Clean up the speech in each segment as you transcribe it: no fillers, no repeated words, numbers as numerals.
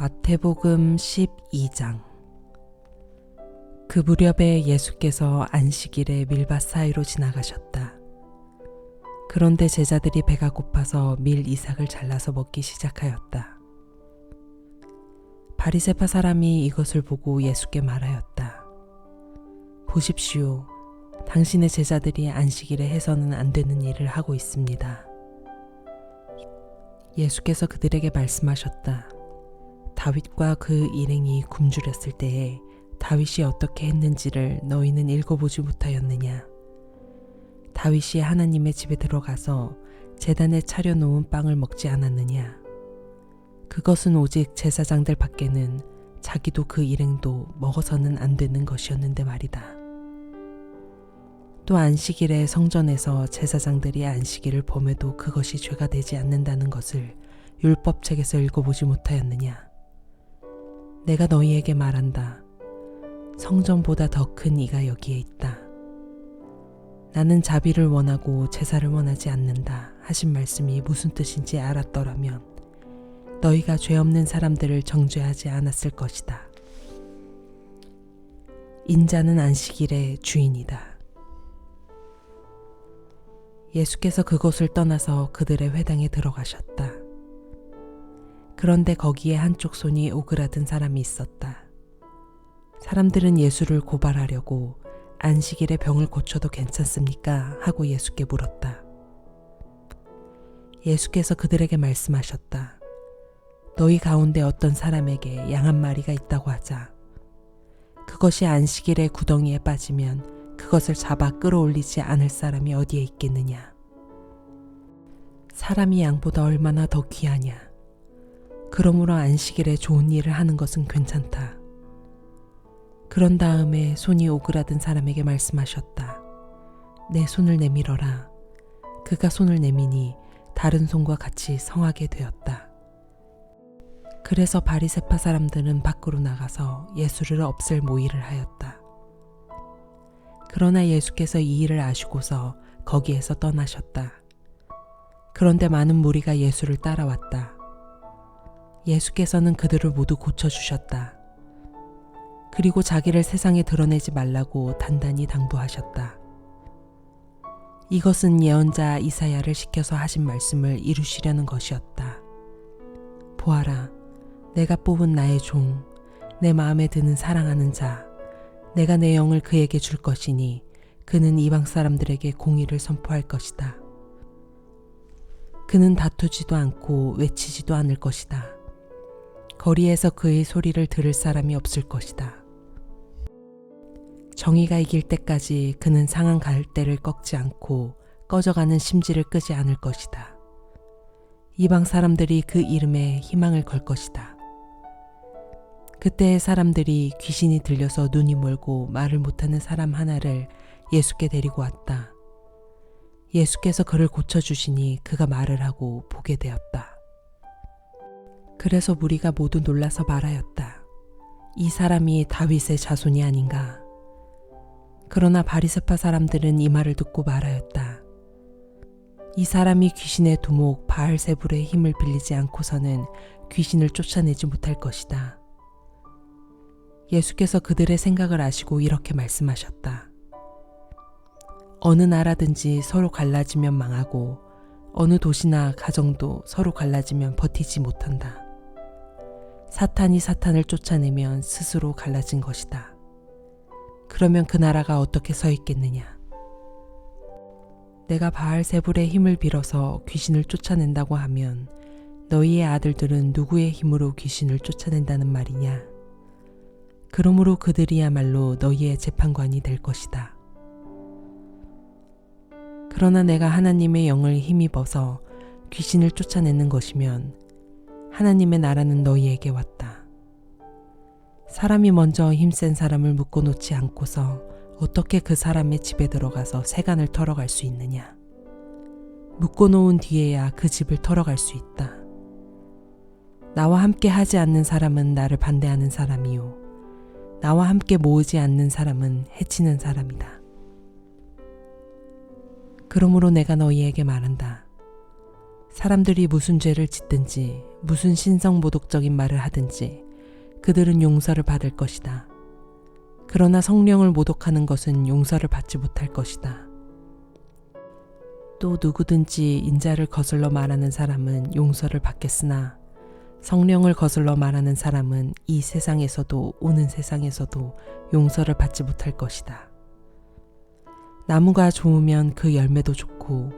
마태복음 12장. 그 무렵에 예수께서 안식일에 밀밭 사이로 지나가셨다. 그런데 제자들이 배가 고파서 밀 이삭을 잘라서 먹기 시작하였다. 바리새파 사람이 이것을 보고 예수께 말하였다. 보십시오. 당신의 제자들이 안식일에 해서는 안 되는 일을 하고 있습니다. 예수께서 그들에게 말씀하셨다. 다윗과 그 일행이 굶주렸을 때에 다윗이 어떻게 했는지를 너희는 읽어보지 못하였느냐? 다윗이 하나님의 집에 들어가서 제단에 차려놓은 빵을 먹지 않았느냐? 그것은 오직 제사장들 밖에는 자기도 그 일행도 먹어서는 안 되는 것이었는데 말이다. 또 안식일에 성전에서 제사장들이 안식일을 범해도 그것이 죄가 되지 않는다는 것을 율법책에서 읽어보지 못하였느냐? 내가 너희에게 말한다. 성전보다 더 큰 이가 여기에 있다. 나는 자비를 원하고 제사를 원하지 않는다 하신 말씀이 무슨 뜻인지 알았더라면 너희가 죄 없는 사람들을 정죄하지 않았을 것이다. 인자는 안식일의 주인이다. 예수께서 그곳을 떠나서 그들의 회당에 들어가셨다. 그런데 거기에 한쪽 손이 오그라든 사람이 있었다. 사람들은 예수를 고발하려고 안식일에 병을 고쳐도 괜찮습니까? 하고 예수께 물었다. 예수께서 그들에게 말씀하셨다. 너희 가운데 어떤 사람에게 양 한 마리가 있다고 하자. 그것이 안식일에 구덩이에 빠지면 그것을 잡아 끌어올리지 않을 사람이 어디에 있겠느냐? 사람이 양보다 얼마나 더 귀하냐? 그러므로 안식일에 좋은 일을 하는 것은 괜찮다. 그런 다음에 손이 오그라든 사람에게 말씀하셨다. 내 손을 내밀어라. 그가 손을 내미니 다른 손과 같이 성하게 되었다. 그래서 바리새파 사람들은 밖으로 나가서 예수를 없앨 모의를 하였다. 그러나 예수께서 이 일을 아시고서 거기에서 떠나셨다. 그런데 많은 무리가 예수를 따라왔다. 예수께서는 그들을 모두 고쳐주셨다. 그리고 자기를 세상에 드러내지 말라고 단단히 당부하셨다. 이것은 예언자 이사야를 시켜서 하신 말씀을 이루시려는 것이었다. 보아라, 내가 뽑은 나의 종, 내 마음에 드는 사랑하는 자, 내가 내 영을 그에게 줄 것이니 그는 이방 사람들에게 공의를 선포할 것이다. 그는 다투지도 않고 외치지도 않을 것이다. 거리에서 그의 소리를 들을 사람이 없을 것이다. 정의가 이길 때까지 그는 상한 갈대를 꺾지 않고 꺼져가는 심지를 끄지 않을 것이다. 이방 사람들이 그 이름에 희망을 걸 것이다. 그때의 사람들이 귀신이 들려서 눈이 멀고 말을 못하는 사람 하나를 예수께 데리고 왔다. 예수께서 그를 고쳐주시니 그가 말을 하고 보게 되었다. 그래서 무리가 모두 놀라서 말하였다. 이 사람이 다윗의 자손이 아닌가? 그러나 바리새파 사람들은 이 말을 듣고 말하였다. 이 사람이 귀신의 두목 바알세불의 힘을 빌리지 않고서는 귀신을 쫓아내지 못할 것이다. 예수께서 그들의 생각을 아시고 이렇게 말씀하셨다. 어느 나라든지 서로 갈라지면 망하고 어느 도시나 가정도 서로 갈라지면 버티지 못한다. 사탄이 사탄을 쫓아내면 스스로 갈라진 것이다. 그러면 그 나라가 어떻게 서 있겠느냐? 내가 바알세불의 힘을 빌어서 귀신을 쫓아낸다고 하면 너희의 아들들은 누구의 힘으로 귀신을 쫓아낸다는 말이냐? 그러므로 그들이야말로 너희의 재판관이 될 것이다. 그러나 내가 하나님의 영을 힘입어서 귀신을 쫓아내는 것이면 하나님의 나라는 너희에게 왔다. 사람이 먼저 힘센 사람을 묶어놓지 않고서 어떻게 그 사람의 집에 들어가서 세간을 털어갈 수 있느냐? 묶어놓은 뒤에야 그 집을 털어갈 수 있다. 나와 함께 하지 않는 사람은 나를 반대하는 사람이요. 나와 함께 모으지 않는 사람은 해치는 사람이다. 그러므로 내가 너희에게 말한다. 사람들이 무슨 죄를 짓든지 무슨 신성모독적인 말을 하든지 그들은 용서를 받을 것이다. 그러나 성령을 모독하는 것은 용서를 받지 못할 것이다. 또 누구든지 인자를 거슬러 말하는 사람은 용서를 받겠으나 성령을 거슬러 말하는 사람은 이 세상에서도 오는 세상에서도 용서를 받지 못할 것이다. 나무가 좋으면 그 열매도 좋고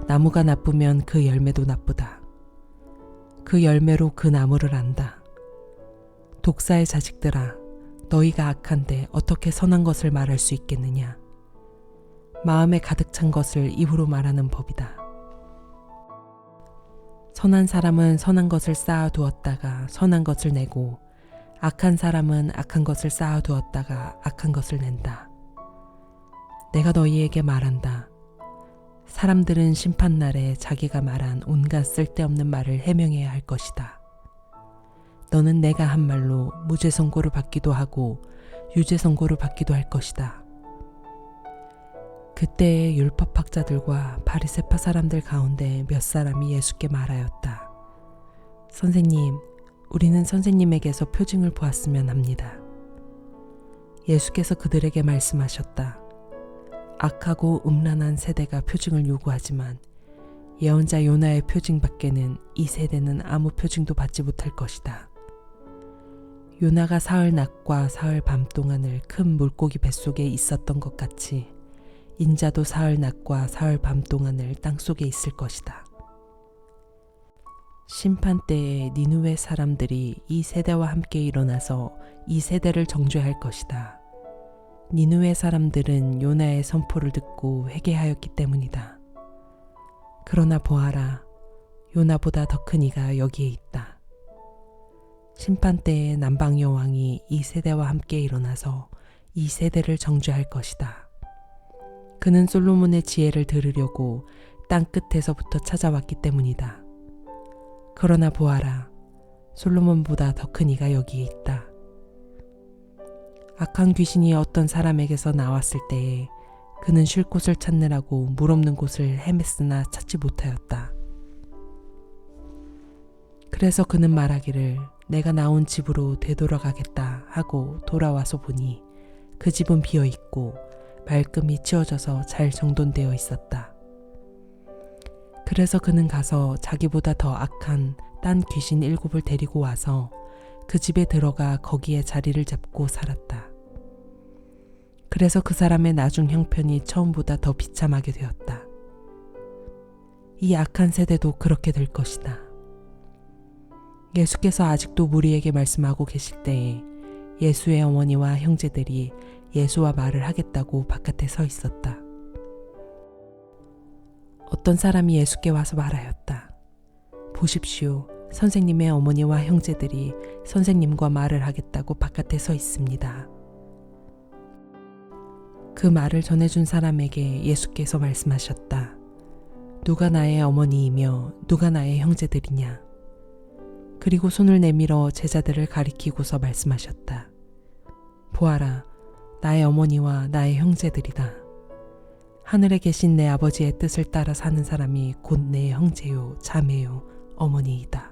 나무가 나쁘면 그 열매도 나쁘다. 그 열매로 그 나무를 안다. 독사의 자식들아, 너희가 악한데 어떻게 선한 것을 말할 수 있겠느냐? 마음에 가득 찬 것을 입으로 말하는 법이다. 선한 사람은 선한 것을 쌓아두었다가 선한 것을 내고 악한 사람은 악한 것을 쌓아두었다가 악한 것을 낸다. 내가 너희에게 말한다. 사람들은 심판날에 자기가 말한 온갖 쓸데없는 말을 해명해야 할 것이다. 너는 내가 한 말로 무죄 선고를 받기도 하고 유죄 선고를 받기도 할 것이다. 그때의 율법학자들과 바리새파 사람들 가운데 몇 사람이 예수께 말하였다. 선생님, 우리는 선생님에게서 표징을 보았으면 합니다. 예수께서 그들에게 말씀하셨다. 악하고 음란한 세대가 표징을 요구하지만 예언자 요나의 표징 밖에는 이 세대는 아무 표징도 받지 못할 것이다. 요나가 사흘 낮과 사흘 밤 동안을 큰 물고기 뱃속에 있었던 것 같이 인자도 사흘 낮과 사흘 밤 동안을 땅속에 있을 것이다. 심판 때에 니느웨 사람들이 이 세대와 함께 일어나서 이 세대를 정죄할 것이다. 니느웨 사람들은 요나의 선포를 듣고 회개하였기 때문이다. 그러나 보아라, 요나보다 더 큰 이가 여기에 있다. 심판 때에 남방 여왕이 이 세대와 함께 일어나서 이 세대를 정죄할 것이다. 그는 솔로몬의 지혜를 들으려고 땅 끝에서부터 찾아왔기 때문이다. 그러나 보아라, 솔로몬보다 더 큰 이가 여기에 있다. 악한 귀신이 어떤 사람에게서 나왔을 때에 그는 쉴 곳을 찾느라고 물 없는 곳을 헤맸으나 찾지 못하였다. 그래서 그는 말하기를 내가 나온 집으로 되돌아가겠다 하고 돌아와서 보니 그 집은 비어 있고 말끔히 치워져서 잘 정돈되어 있었다. 그래서 그는 가서 자기보다 더 악한 딴 귀신 7을 데리고 와서 그 집에 들어가 거기에 자리를 잡고 살았다. 그래서 그 사람의 나중 형편이 처음보다 더 비참하게 되었다. 이 악한 세대도 그렇게 될 것이다. 예수께서 아직도 무리에게 말씀하고 계실 때에 예수의 어머니와 형제들이 예수와 말을 하겠다고 바깥에 서 있었다. 어떤 사람이 예수께 와서 말하였다. 보십시오. 선생님의 어머니와 형제들이 선생님과 말을 하겠다고 바깥에 서 있습니다. 그 말을 전해준 사람에게 예수께서 말씀하셨다. 누가 나의 어머니이며 누가 나의 형제들이냐? 그리고 손을 내밀어 제자들을 가리키고서 말씀하셨다. 보아라, 나의 어머니와 나의 형제들이다. 하늘에 계신 내 아버지의 뜻을 따라 사는 사람이 곧 내 형제요, 자매요, 어머니이다.